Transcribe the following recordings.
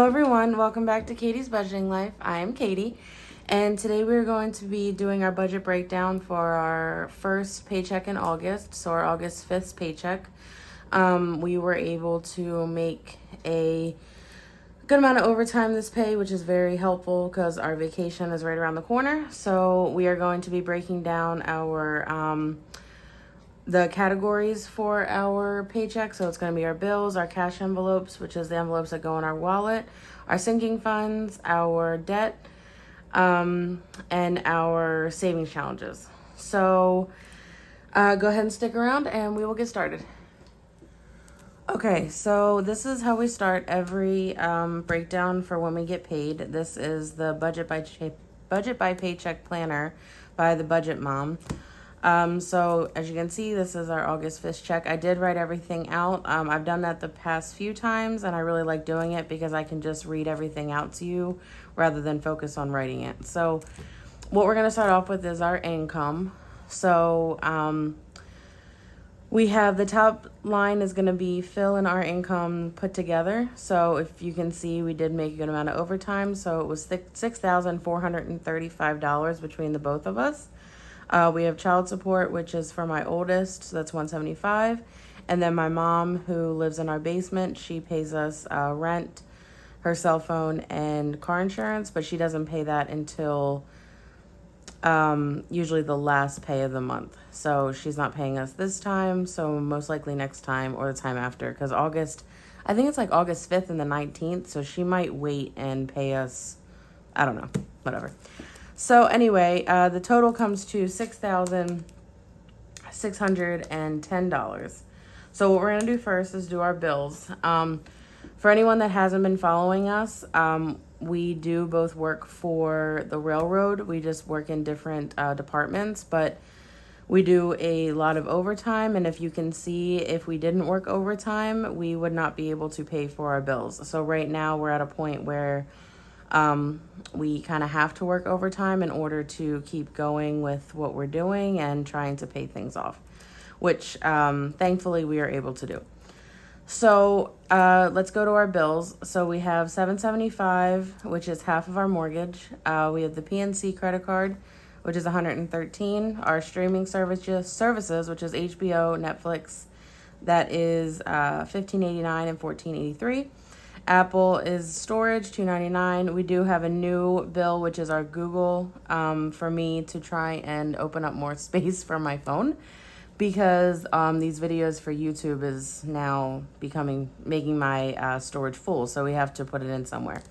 Hello everyone, welcome back to Katie's Budgeting Life. I am Katie, and today we're going to be doing our budget breakdown for our first paycheck in August, so our August 5th paycheck. We were able to make a good amount of overtime this pay, which is very helpful because our vacation is right around the corner. So we are going to be breaking down our the categories for our paycheck. So it's going to be our bills, our cash envelopes, which is the envelopes that go in our wallet, our sinking funds, our debt, and our savings challenges. So go ahead and stick around and we will get started. Okay, so this is how we start every breakdown for when we get paid. This is the budget by paycheck planner by the Budget Mom. So as you can see, this is our August 5th check. I did write everything out. I've done that the past few times, and I really like doing it because I can just read everything out to you rather than focus on writing it. So what we're going to start off with is our income. So we have the top line is going to be Phil and our income put together. So if you can see, we did make a good amount of overtime. So it was $6,435 between the both of us. We have child support, which is for my oldest, so that's $175. And then my mom, who lives in our basement, she pays us rent, her cell phone, and car insurance, but she doesn't pay that until usually the last pay of the month. So she's not paying us this time, so most likely next time or the time after, because August, I think it's like August 5th and the 19th, so she might wait and pay us, I don't know, whatever. So anyway, the total comes to $6,610. So what we're going to do first is do our bills. For anyone that hasn't been following us, we do both work for the railroad. We just work in different departments, but we do a lot of overtime. And if you can see, if we didn't work overtime, we would not be able to pay for our bills. So right now we're at a point where we kind of have to work overtime in order to keep going with what we're doing and trying to pay things off, which thankfully we are able to do. So let's go to our bills. So we have $775, which is half of our mortgage. We have the PNC credit card, which is $113. Our streaming services, which is HBO, Netflix, that is $15.89 and $14.83. Apple is storage, $2.99. We do have a new bill, which is our Google, for me to try and open up more space for my phone, because these videos for YouTube is now making my storage full, so we have to put it in somewhere.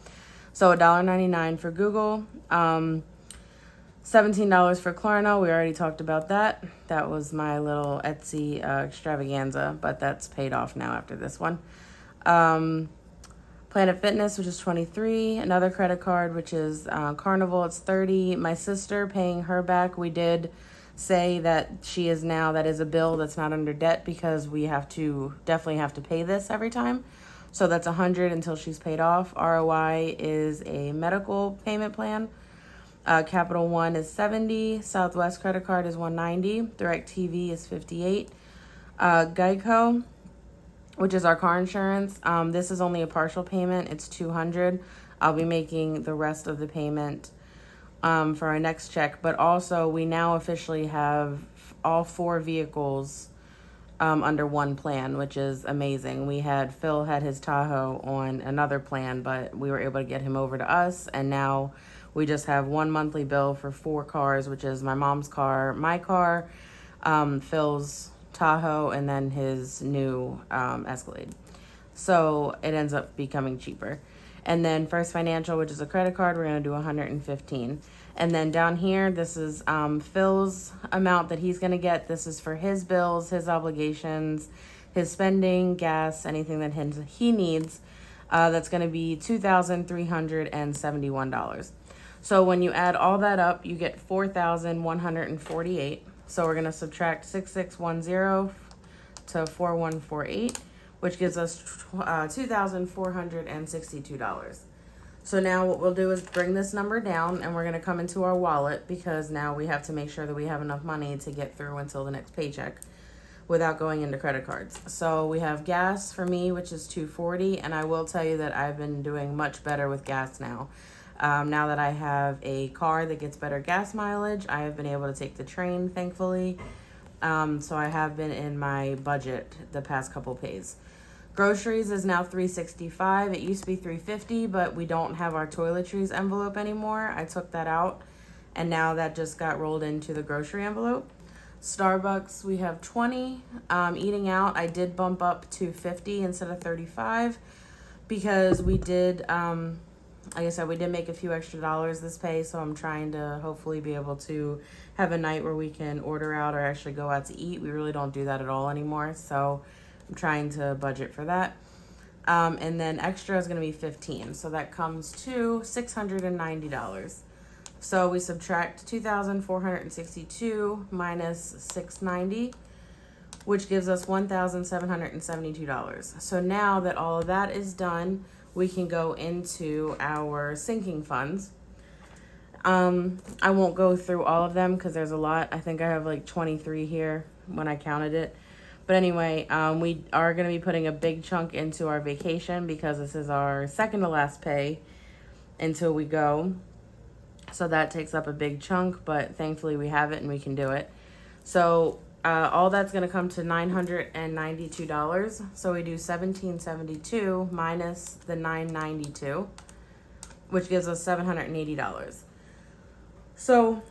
So $1.99 for Google, $17 for Klarna. We already talked about that. That was my little Etsy extravaganza, but that's paid off now after this one. Planet Fitness, which is $23. Another credit card, which is Carnival, it's $30. My sister, paying her back. We did say that that is a bill that's not under debt, because we definitely have to pay this every time. So that's $100 until she's paid off. ROI is a medical payment plan. Capital One is $70. Southwest credit card is $190. DirecTV is $58. Geico, which is our car insurance. This is only a partial payment. It's $200. I'll be making the rest of the payment for our next check. But also, we now officially have all 4 vehicles under one plan, which is amazing. Phil had his Tahoe on another plan, but we were able to get him over to us. And now we just have one monthly bill for 4 cars, which is my mom's car, my car, Phil's Tahoe, and then his new Escalade. So it ends up becoming cheaper. And then First Financial, which is a credit card, we're going to do $115. And then down here, this is Phil's amount that he's going to get. This is for his bills, his obligations, his spending, gas, anything that he needs. That's going to be $2,371. So when you add all that up, you get $4,148. So we're going to subtract 6610 to 4148, which gives us $2,462. So now what we'll do is bring this number down, and we're going to come into our wallet, because now we have to make sure that we have enough money to get through until the next paycheck. without going into credit cards. So we have gas for me, which is $2.40, and I will tell you that I've been doing much better with gas now. Now that I have a car that gets better gas mileage, I have been able to take the train, thankfully. So I have been in my budget the past couple pays. Groceries is now $3.65. It used to be $3.50, but we don't have our toiletries envelope anymore. I took that out, and now that just got rolled into the grocery envelope. Starbucks, we have 20. Eating out, I did bump up to 50 instead of 35 because we did, like I said, we did make a few extra dollars this pay, so I'm trying to hopefully be able to have a night where we can order out or actually go out to eat. We really don't do that at all anymore, so I'm trying to budget for that. And then extra is going to be 15, so that comes to $690. So we subtract 2,462 minus 690, which gives us $1,772. So now that all of that is done, we can go into our sinking funds. I won't go through all of them because there's a lot. I think I have like 23 here when I counted it. But anyway, we are going to be putting a big chunk into our vacation because this is our second to last pay until we go. So that takes up a big chunk, but thankfully we have it and we can do it. So all that's going to come to $992. So we do $1,772 minus the $992, which gives us $780. So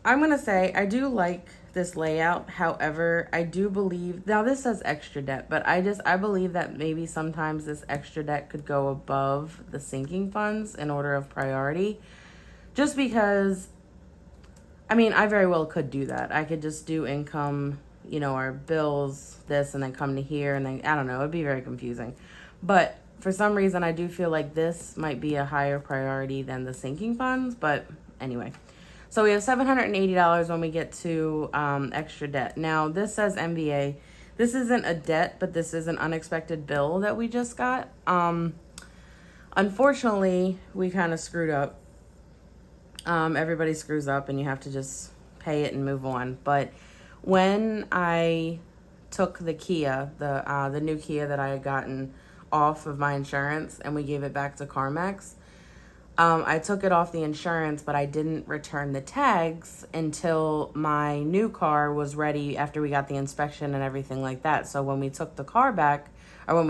I'm going to say I do like this layout. However, I do believe, now this says extra debt, but I believe that maybe sometimes this extra debt could go above the sinking funds in order of priority. Just because, I mean, I very well could do that. I could just do income, our bills, this, and then come to here, and then, I don't know, it'd be very confusing. But for some reason, I do feel like this might be a higher priority than the sinking funds, but anyway. So we have $780 when we get to extra debt. Now, this says MBA. This isn't a debt, but this is an unexpected bill that we just got. Unfortunately, we kind of screwed up. Everybody screws up and you have to just pay it and move on. But when I took the Kia, the new Kia that I had gotten off of my insurance and we gave it back to CarMax, I took it off the insurance, but I didn't return the tags until my new car was ready after we got the inspection and everything like that. So when we took the car back, or when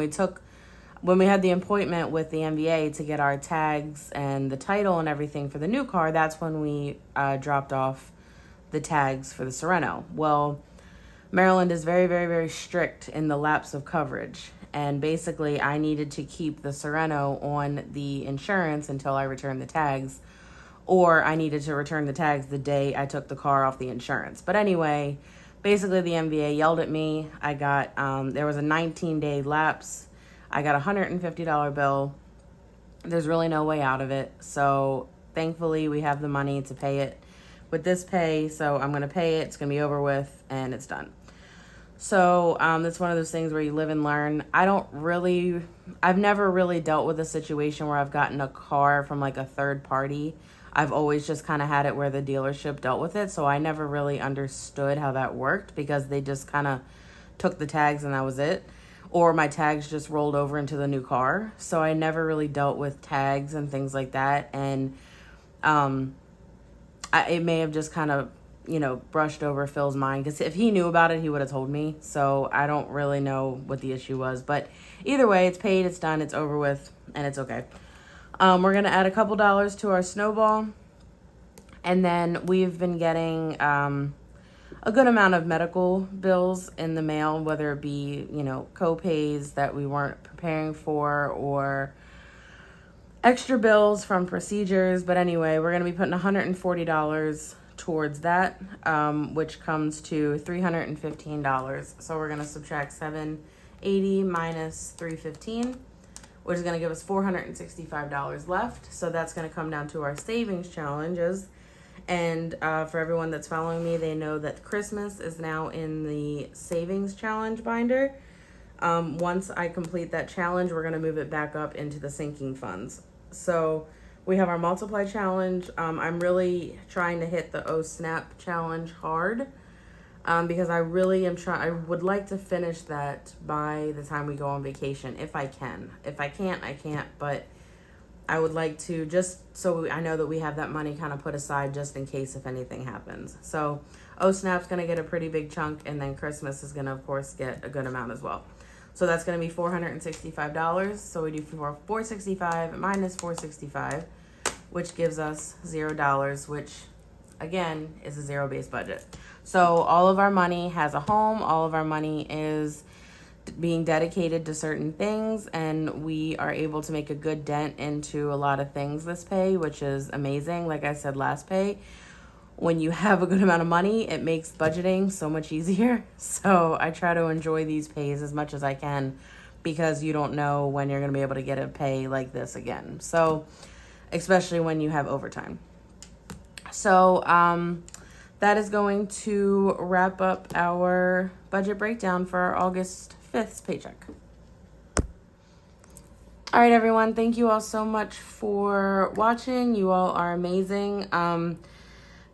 we had the appointment with the MBA to get our tags and the title and everything for the new car, that's when we dropped off the tags for the Sereno. Well, Maryland is very, very, very strict in the lapse of coverage. And basically, I needed to keep the Sereno on the insurance until I returned the tags, or I needed to return the tags the day I took the car off the insurance. But anyway, basically the MBA yelled at me. I got, there was a 19-day lapse. I got a $150 bill. There's really no way out of it. So thankfully we have the money to pay it with this pay. So I'm going to pay it. It's going to be over with and it's done. So that's one of those things where you live and learn. I've never really dealt with a situation where I've gotten a car from like a third party. I've always just kind of had it where the dealership dealt with it. So I never really understood how that worked because they just kind of took the tags and that was it. Or my tags just rolled over into the new car. So I never really dealt with tags and things like that. And it may have just kind of, brushed over Phil's mind. Because if he knew about it, he would have told me. So I don't really know what the issue was. But either way, it's paid, it's done, it's over with, and it's okay. We're going to add a couple dollars to our snowball. And then we've been getting a good amount of medical bills in the mail, whether it be, co-pays that we weren't preparing for or extra bills from procedures. But anyway, we're going to be putting $140 towards that, which comes to $315. So we're going to subtract $780 minus $315, which is going to give us $465 left. So that's going to come down to our savings challenges. And for everyone that's following me, they know that Christmas is now in the savings challenge binder. Once I complete that challenge, we're going to move it back up into the sinking funds. So we have our multiply challenge. I'm really trying to hit the Oh Snap challenge hard. because I really am trying. I would like to finish that by the time we go on vacation, if I can. If I can't, I can't. But I would like to, just so I know that we have that money kind of put aside just in case if anything happens. So Oh Snap's going to get a pretty big chunk, and then Christmas is going to, of course, get a good amount as well. So that's going to be $465. So we do $465 minus $465, which gives us $0, which again is a zero-based budget. So all of our money has a home. All of our money is being dedicated to certain things, and we are able to make a good dent into a lot of things this pay, which is amazing. Like I said last pay, when you have a good amount of money, it makes budgeting so much easier. So I try to enjoy these pays as much as I can, because you don't know when you're going to be able to get a pay like this again. So especially when you have overtime. So that is going to wrap up our budget breakdown for our August 5th paycheck. All right, everyone. Thank you all so much for watching. You all are amazing.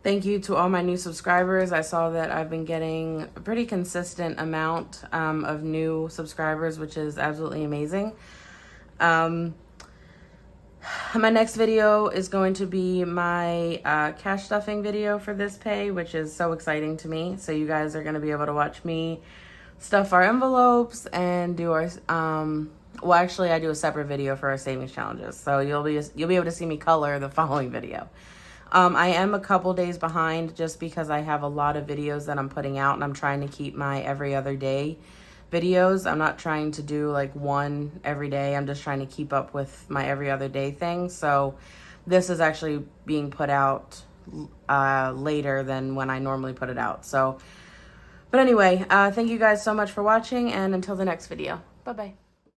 Thank you to all my new subscribers. I saw that I've been getting a pretty consistent amount of new subscribers, which is absolutely amazing. My next video is going to be my cash stuffing video for this pay, which is so exciting to me. So you guys are going to be able to watch me stuff our envelopes and do our well, actually I do a separate video for our savings challenges. So you'll be able to see me color the following video. I am a couple days behind just because I have a lot of videos that I'm putting out, and I'm trying to keep my every other day videos. I'm not trying to do like one every day. I'm just trying to keep up with my every other day thing. So this is actually being put out later than when I normally put it out. So, but anyway, thank you guys so much for watching, and until the next video. Bye-bye.